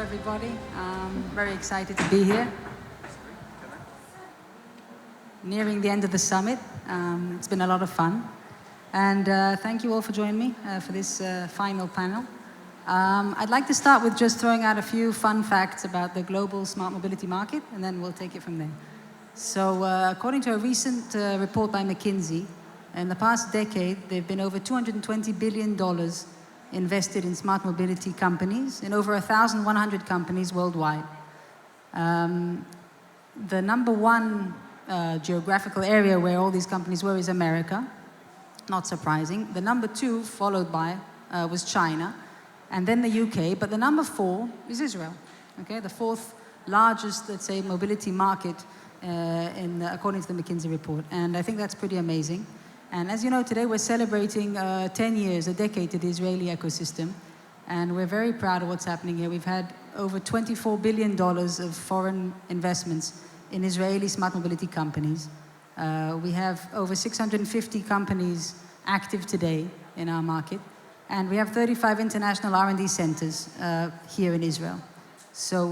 everybody. Very excited to be here. Nearing the end of the summit. It's been a lot of fun. And thank you all for joining me for this final panel. I'd like to start with just throwing out a few fun facts about the global smart mobility market, and then we'll take it from there. So according to a recent report by McKinsey, in the past decade, there have been over $220 billion invested in smart mobility companies in over 1,100 companies worldwide. The number one geographical area where all these companies were is America, not surprising. The number two, followed by, was China, and then the UK, but the number four is Israel, okay? The fourth largest, let's say, mobility market according to the McKinsey report, and I think that's pretty amazing. And as you know, today we're celebrating 10 years, a decade to the Israeli ecosystem. And we're very proud of what's happening here. We've had over $24 billion of foreign investments in Israeli smart mobility companies. We have over 650 companies active today in our market. And we have 35 international R&D centers here in Israel. So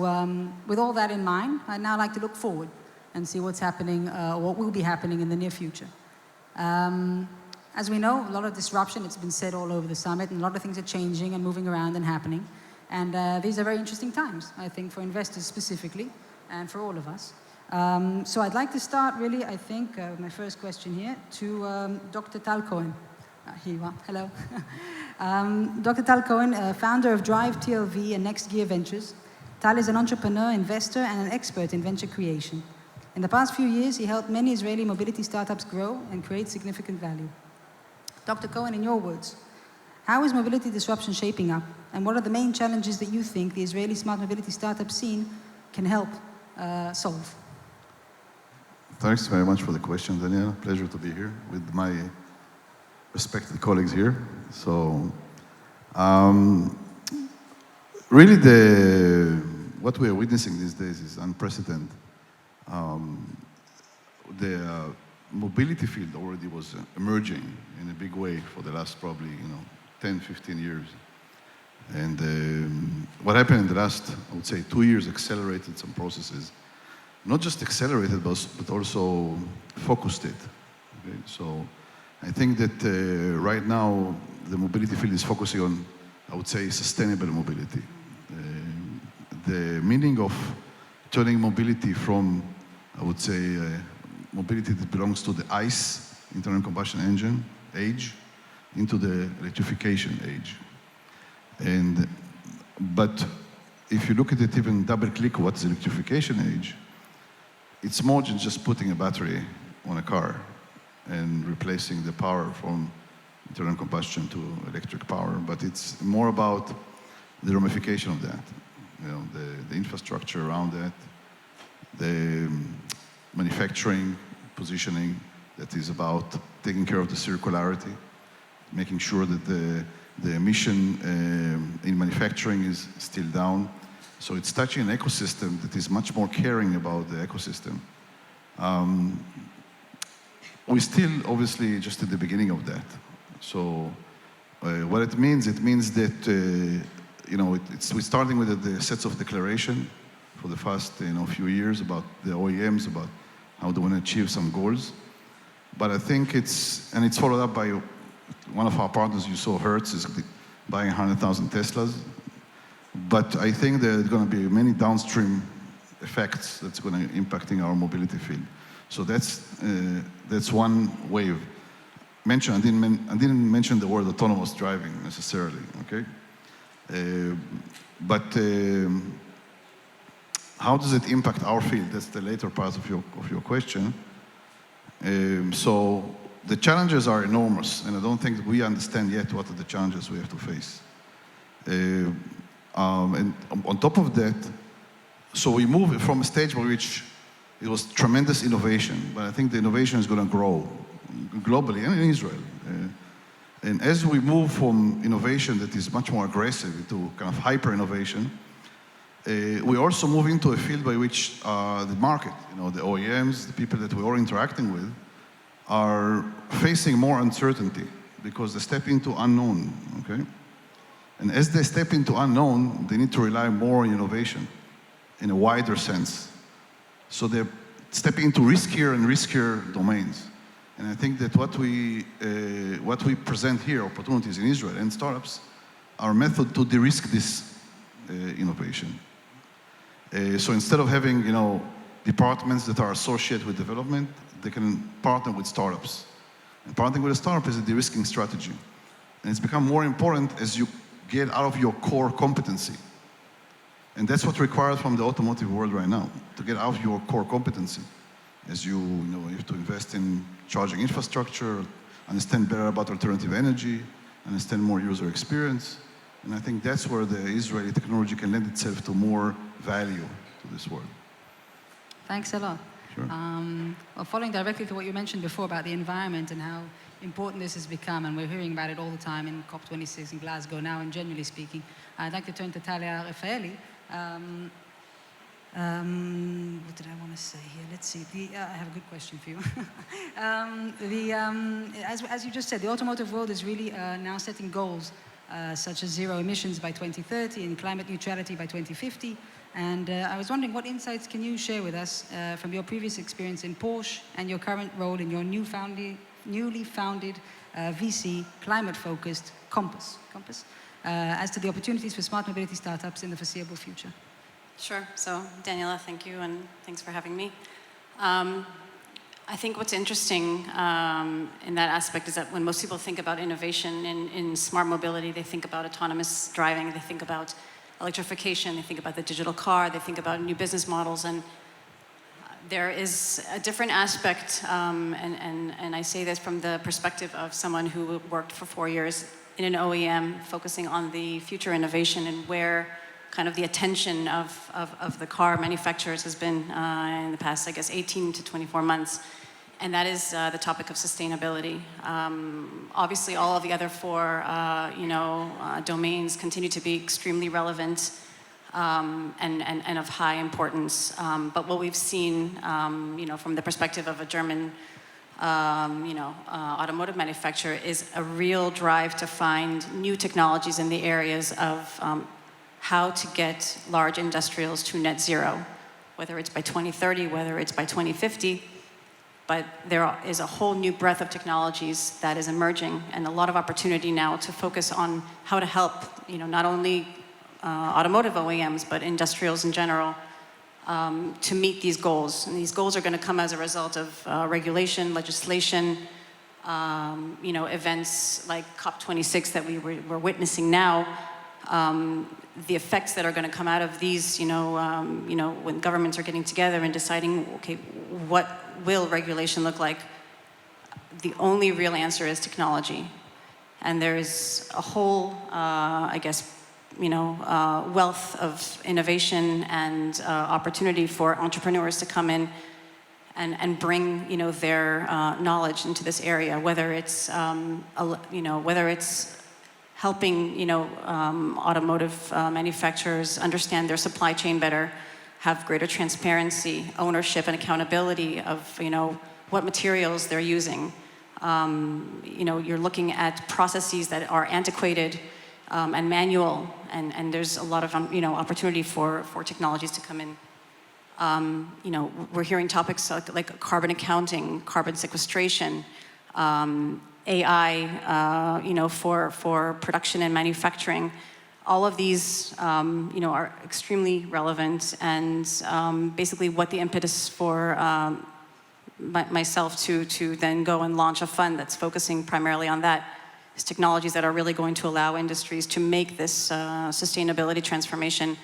with all that in mind, I'd now like to look forward and see what's happening, what will be happening in the near future. As we know, a lot of disruption, it's been said all over the summit, and a lot of things are changing and moving around and happening. And these are very interesting times, I think, for investors specifically, and for all of us. So I'd like to start really, I think, my first question here to Dr. Tal Cohen. Here you are, hello. Dr. Tal Cohen, founder of Drive TLV and Next Gear Ventures. Tal is an entrepreneur, investor, and an expert in venture creation. In the past few years, he helped many Israeli mobility startups grow and create significant value. Dr. Cohen, in your words, how is mobility disruption shaping up? And what are the main challenges that you think the Israeli smart mobility startup scene can help solve? Thanks very much for the question, Daniel. Pleasure to be here with my respected colleagues here. So, really what we are witnessing these days is unprecedented. The mobility field already was emerging in a big way for the last probably 10, 15 years. And what happened in the last, I would say, 2 years accelerated some processes. Not just accelerated, but also focused it. Okay? So I think that right now the mobility field is focusing on, I would say, sustainable mobility. The meaning of turning mobility from, I would say, mobility that belongs to the ICE, internal combustion engine, age, into the electrification age. But if you look at it, even double click what's electrification age, it's more than just putting a battery on a car and replacing the power from internal combustion to electric power, but it's more about the ramification of that. The infrastructure around that, the manufacturing positioning that is about taking care of the circularity, making sure that the emission in manufacturing is still down. So it's touching an ecosystem that is much more caring about the ecosystem. We're still obviously just at the beginning of that. So what it means that we're starting with the sets of declaration for the past few years about the OEMs, about how they want to achieve some goals. But I think it's followed up by one of our partners, you saw Hertz, is buying 100,000 Teslas. But I think there are going to be many downstream effects that's going to impacting our mobility field. So that's one wave. I didn't mention the word autonomous driving necessarily, okay? But how does it impact our field? That's the later part of your question. So the challenges are enormous, and I don't think we understand yet what are the challenges we have to face. And on top of that, so we move from a stage by which it was tremendous innovation, but I think the innovation is going to grow globally and in Israel. And as we move from innovation that is much more aggressive to kind of hyper innovation, we also move into a field by which the market, the OEMs, the people that we're all interacting with, are facing more uncertainty because they step into unknown, okay? And as they step into unknown, they need to rely more on innovation in a wider sense. So they're stepping into riskier and riskier domains. And I think that what we present here, opportunities in Israel and startups, are a method to de-risk this innovation. So instead of having, departments that are associated with development, they can partner with startups. And partnering with a startup is a de-risking strategy. And it's become more important as you get out of your core competency. And that's what's required from the automotive world right now, to get out of your core competency. As you have to invest in charging infrastructure, understand better about alternative energy, understand more user experience. And I think that's where the Israeli technology can lend itself to more value to this world. Thanks a lot. Sure. Well, following directly to what you mentioned before about the environment and how important this has become, and we're hearing about it all the time in COP26 in Glasgow now, and generally speaking, I'd like to turn to Talia Rafaeli. What did I want to say here? Let's see. I have a good question for you. As you just said, the automotive world is really now setting goals such as zero emissions by 2030 and climate neutrality by 2050. And I was wondering, what insights can you share with us from your previous experience in Porsche and your current role in your newly founded VC, climate-focused Compass, as to the opportunities for smart mobility startups in the foreseeable future? Sure. So, Daniela, thank you, and thanks for having me. I think what's interesting in that aspect is that when most people think about innovation in smart mobility, they think about autonomous driving, they think about electrification, they think about the digital car, they think about new business models, and there is a different aspect, and I say this from the perspective of someone who worked for 4 years in an OEM, focusing on the future innovation and where kind of the attention of the car manufacturers has been in the past, I guess, 18 to 24 months. And that is the topic of sustainability. Obviously, all of the other four, domains continue to be extremely relevant and of high importance. But what we've seen, from the perspective of a German, automotive manufacturer, is a real drive to find new technologies in the areas of how to get large industrials to net zero, whether it's by 2030, whether it's by 2050. But there is a whole new breadth of technologies that is emerging, and a lot of opportunity now to focus on how to help, not only automotive OEMs, but industrials in general, to meet these goals. And these goals are going to come as a result of regulation, legislation, events like COP26 that we're witnessing now. The effects that are going to come out of these, when governments are getting together and deciding, okay, what will regulation look like? The only real answer is technology. And there is a whole, wealth of innovation and opportunity for entrepreneurs to come in and bring, their knowledge into this area, whether it's, helping, automotive manufacturers understand their supply chain better, have greater transparency, ownership, and accountability of, what materials they're using. You're looking at processes that are antiquated and manual, and there's a lot of, opportunity for technologies to come in. We're hearing topics like carbon accounting, carbon sequestration, AI, for production and manufacturing. All of these, are extremely relevant, and basically what the impetus for myself to then go and launch a fund that's focusing primarily on that is technologies that are really going to allow industries to make this sustainability transformation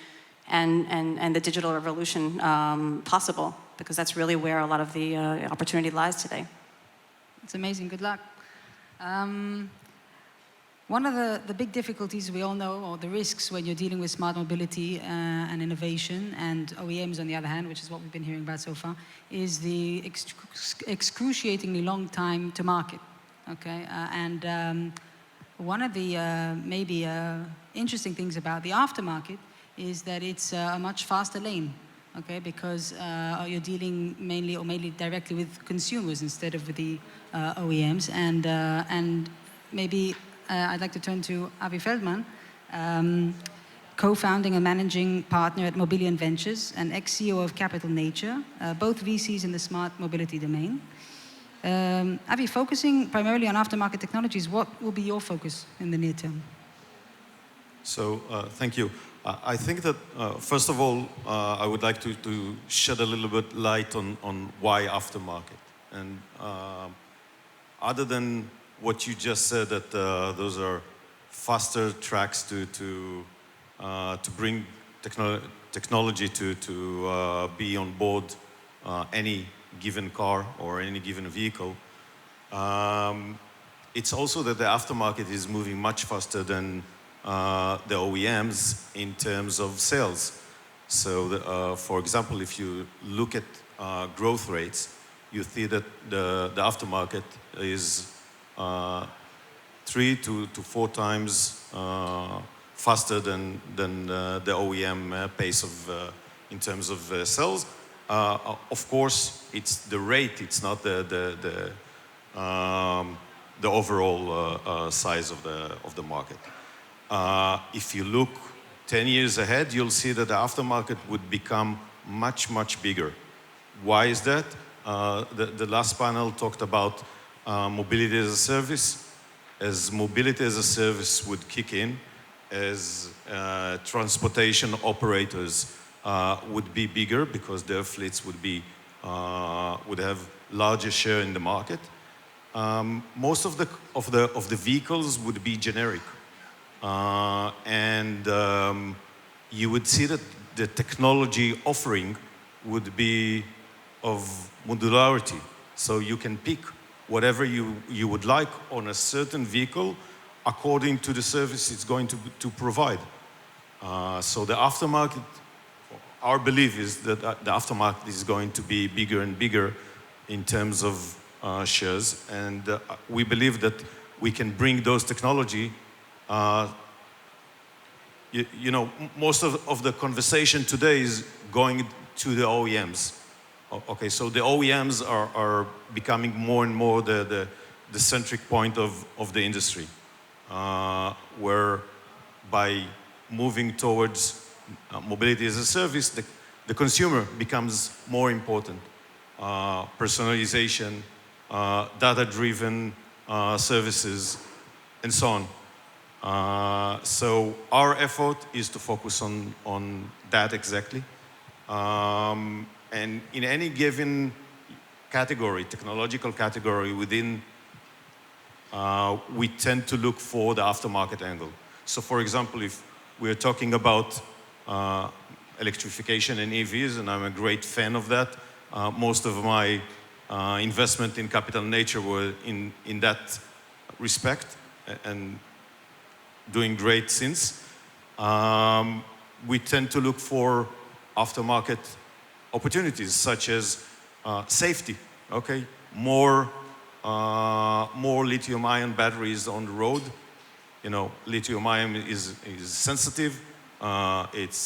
and the digital revolution possible, because that's really where a lot of the opportunity lies today. It's amazing. Good luck. One of the big difficulties we all know, or the risks when you're dealing with smart mobility and innovation, and OEMs on the other hand, which is what we've been hearing about so far, is the excruciatingly long time to market. Okay, one of the maybe interesting things about the aftermarket is that it's a much faster lane. Okay, because you're dealing mainly directly with consumers instead of with the OEMs, and maybe I'd like to turn to Avi Feldman. co-founding and managing partner at Mobilian Ventures, and ex-CEO of Capital Nature, both VCs in the smart mobility domain. Avi, focusing primarily on aftermarket technologies, what will be your focus in the near term? So, thank you. I think that, first of all, I would like to shed a little bit light on why aftermarket. And other than what you just said, that those are faster tracks to bring technology to be on board any given car or any given vehicle, it's also that the aftermarket is moving much faster than the OEMs in terms of sales. So, for example, if you look at growth rates, you see that the aftermarket is 3 to 4 times faster than the OEM pace of in terms of sales. Of course, it's the rate; it's not the overall size of the market. If you look 10 years ahead, you'll see that the aftermarket would become much bigger. Why is that? The last panel talked about mobility as a service. As mobility as a service would kick in, as transportation operators would be bigger because their fleets would have larger share in the market. Most of the vehicles would be generic, and you would see that the technology offering would be of modularity. So you can pick whatever you would like on a certain vehicle according to the service it's going to provide. So the aftermarket, our belief is that the aftermarket is going to be bigger and bigger in terms of shares, and we believe that we can bring those technology. You know, most of the conversation today is going to the OEMs. Okay, so the OEMs are becoming more and more the centric point of the industry, where by moving towards mobility as a service, the consumer becomes more important. Personalization, data-driven services, and so on. So our effort is to focus on that exactly. And in any given category, technological category within, we tend to look for the aftermarket angle. So for example, if we're talking about electrification and EVs, and I'm a great fan of that, most of my investment in Capital Nature were in that respect, and doing great since. We tend to look for aftermarket opportunities such as safety. Okay, more lithium-ion batteries on the road. You know, lithium-ion is sensitive. It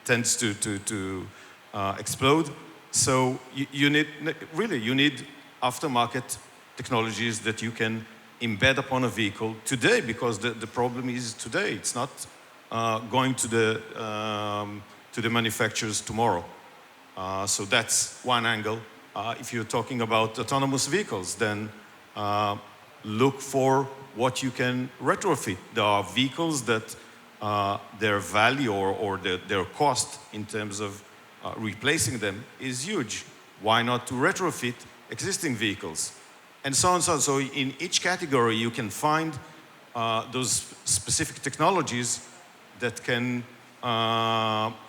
tends to explode. So you need aftermarket technologies that you can embed upon a vehicle today, because the problem is today. It's not going to the manufacturers tomorrow. So that's one angle. If you're talking about autonomous vehicles, then look for what you can retrofit. There are vehicles that their value or their cost in terms of replacing them is huge. Why not to retrofit existing vehicles? And so on and so on. So in each category, you can find those specific technologies that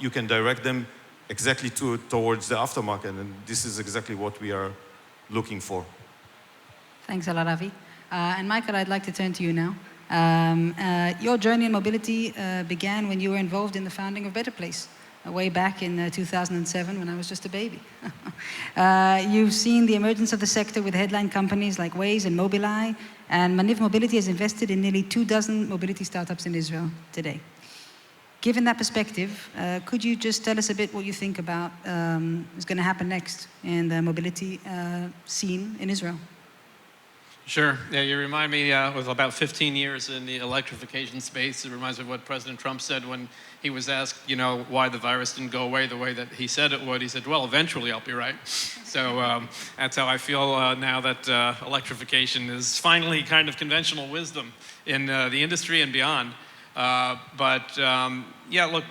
you can direct them exactly towards the aftermarket, and this is exactly what we are looking for. Thanks a lot, Avi. And Michael, I'd like to turn to you now. Your journey in mobility began when you were involved in the founding of Better Place, way back in 2007 when I was just a baby. You've seen the emergence of the sector with headline companies like Waze and Mobileye, and Maniv Mobility has invested in nearly 24 mobility startups in Israel today. Given that perspective, could you just tell us a bit what you think about is going to happen next in the mobility scene in Israel? Sure. Yeah, you remind me with about 15 years in the electrification space, it reminds me of what President Trump said when he was asked, why the virus didn't go away the way that he said it would. He said, well, eventually I'll be right. So that's how I feel now that electrification is finally kind of conventional wisdom in the industry and beyond. Yeah, look,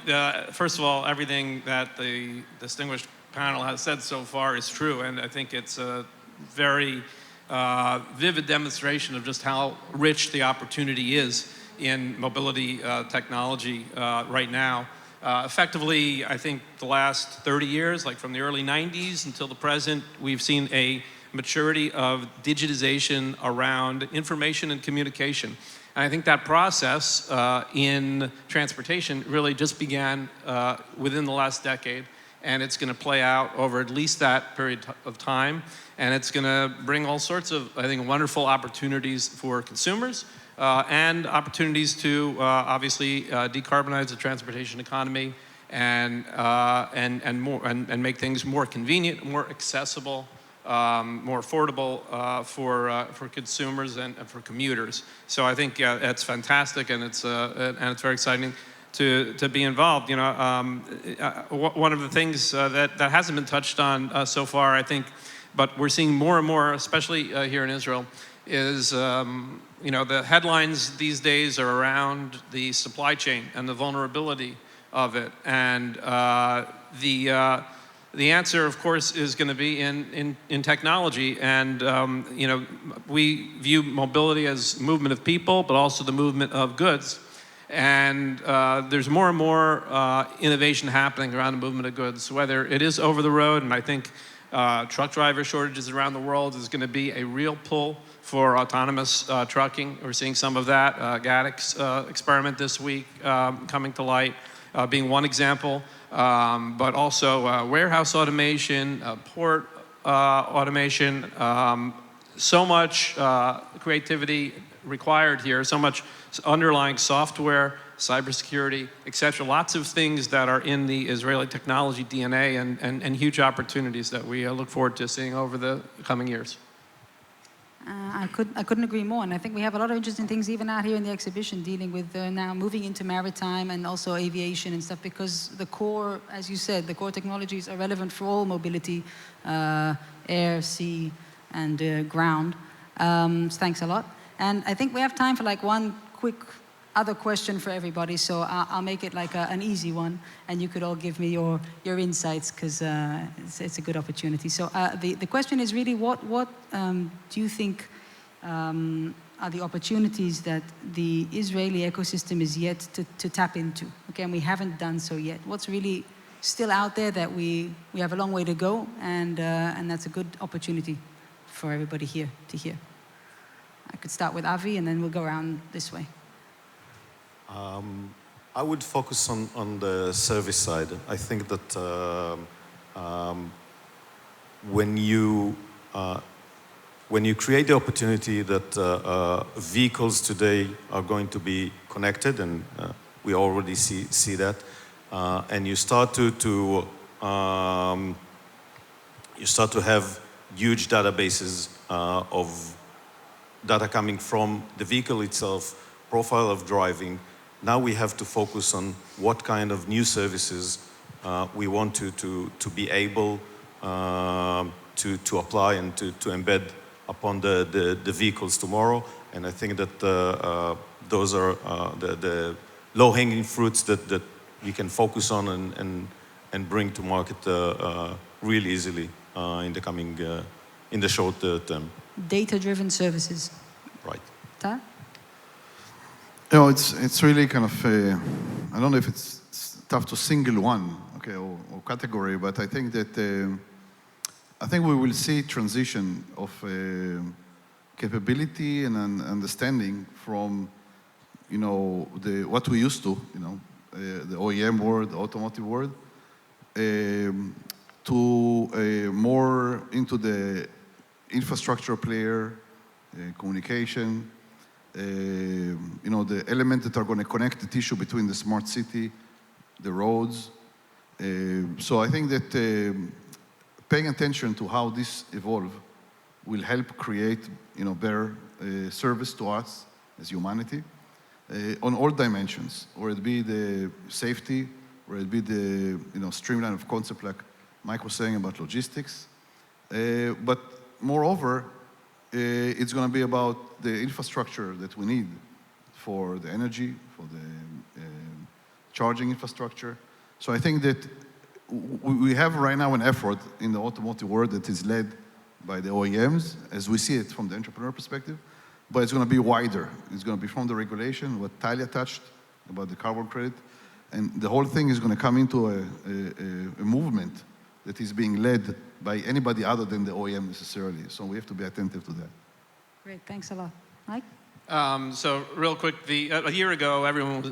first of all, everything that the distinguished panel has said so far is true, and I think it's a very vivid demonstration of just how rich the opportunity is in mobility technology right now. Effectively, I think the last 30 years, like from the early 90s until the present, we've seen a maturity of digitization around information and communication. And I think that process in transportation really just began within the last decade, and it's going to play out over at least that period of time. And it's going to bring all sorts of, I think, wonderful opportunities for consumers and opportunities to obviously decarbonize the transportation economy and make things more convenient, more accessible, more affordable for consumers and for commuters. So I think it's fantastic, and it's very exciting to be involved. One of the things that hasn't been touched on so far, I think, but we're seeing more and more, especially here in Israel, is the headlines these days are around the supply chain and the vulnerability of it, and the answer, of course, is going to be in technology, and we view mobility as movement of people, but also the movement of goods. And there's more and more innovation happening around the movement of goods, whether it is over the road, and I think truck driver shortages around the world is going to be a real pull for autonomous trucking. We're seeing some of that. GATX experiment this week coming to light, being one example, but also warehouse automation, port automation, so much creativity required here, so much underlying software, cybersecurity, etc. Lots of things that are in the Israeli technology DNA and huge opportunities that we look forward to seeing over the coming years. I couldn't agree more, and I think we have a lot of interesting things even out here in the exhibition dealing with now moving into maritime and also aviation and stuff, because the core, as you said, the core technologies are relevant for all mobility, air, sea, and ground. So thanks a lot. And I think we have time for like one quick other question for everybody, so I'll make it like an easy one, and you could all give me your insights, because it's a good opportunity. So the question is really, what do you think are the opportunities that the Israeli ecosystem is yet to tap into? Okay, and we haven't done so yet. What's really still out there that we have a long way to go, and that's a good opportunity for everybody here to hear. I could start with Avi, and then we'll go around this way. I would focus on the service side. I think that when you create the opportunity that vehicles today are going to be connected, and we already see that, and you start to have huge databases of data coming from the vehicle itself, profile of driving. Now we have to focus on what kind of new services we want to be able to apply and to embed upon the vehicles tomorrow. And I think that those are the low-hanging fruits that we can focus on and bring to market really easily in the short term. Data-driven services. Right. Ta? It's really kind of, I don't know if it's tough to single one, okay, or category, but I think that, I think we will see transition of capability and understanding from, what we used to, the OEM world, the automotive world, to more into the infrastructure player, communication, the elements that are going to connect the tissue between the smart city, the roads. So I think that paying attention to how this evolve will help create, better service to us as humanity on all dimensions, or it be the safety, or it be the streamline of concept like Mike was saying about logistics. But moreover, it's going to be about the infrastructure that we need for the energy, for the charging infrastructure. So I think that we have right now an effort in the automotive world that is led by the OEMs, as we see it from the entrepreneur perspective, but it's going to be wider. It's going to be from the regulation, what Talia touched about the carbon credit, and the whole thing is going to come into a movement that is being led by anybody other than the OEM necessarily. So we have to be attentive to that. Great, thanks a lot. Mike? So real quick, a year ago,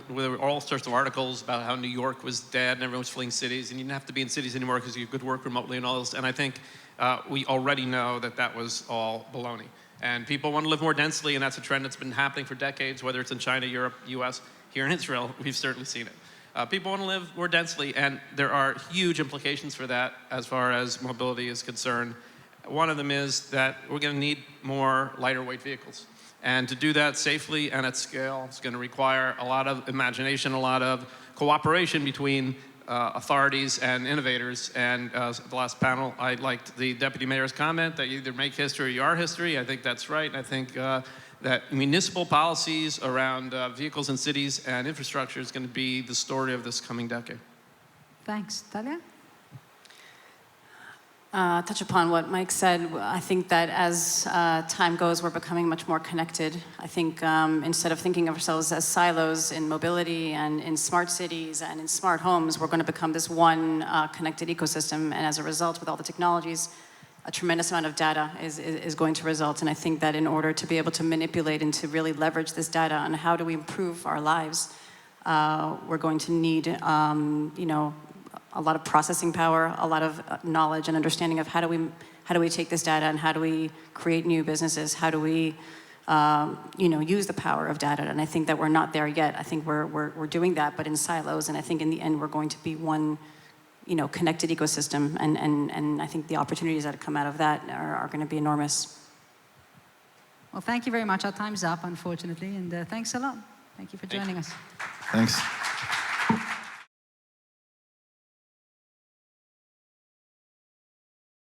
there were all sorts of articles about how New York was dead and everyone was fleeing cities, and you didn't have to be in cities anymore because you could work remotely and all this. And I think we already know that that was all baloney. And people want to live more densely, and that's a trend that's been happening for decades, whether it's in China, Europe, US. Here in Israel, we've certainly seen it. People want to live more densely, and there are huge implications for that as far as mobility is concerned. One of them is that we're going to need more lighter weight vehicles. And to do that safely and at scale, it's going to require a lot of imagination, a lot of cooperation between authorities and innovators. And the last panel, I liked the deputy mayor's comment that you either make history or you are history. I think that's right. And I think that municipal policies around vehicles in cities and infrastructure is going to be the story of this coming decade. Thanks. Talia? Touch upon what Mike said. I think that as time goes, we're becoming much more connected. I think instead of thinking of ourselves as silos in mobility and in smart cities and in smart homes, we're going to become this one connected ecosystem. And as a result, with all the technologies, a tremendous amount of data is going to result. And I think that in order to be able to manipulate and to really leverage this data on how do we improve our lives, we're going to need, a lot of processing power, a lot of knowledge and understanding of how do we take this data and how do we create new businesses, how do we use the power of data. And I think that we're not there yet. I think we're doing that, but in silos. And I think in the end we're going to be one connected ecosystem. And I think the opportunities that come out of that are going to be enormous. Well, thank you very much. Our time's up, unfortunately, and thanks a lot. Thank you for joining us. Thanks.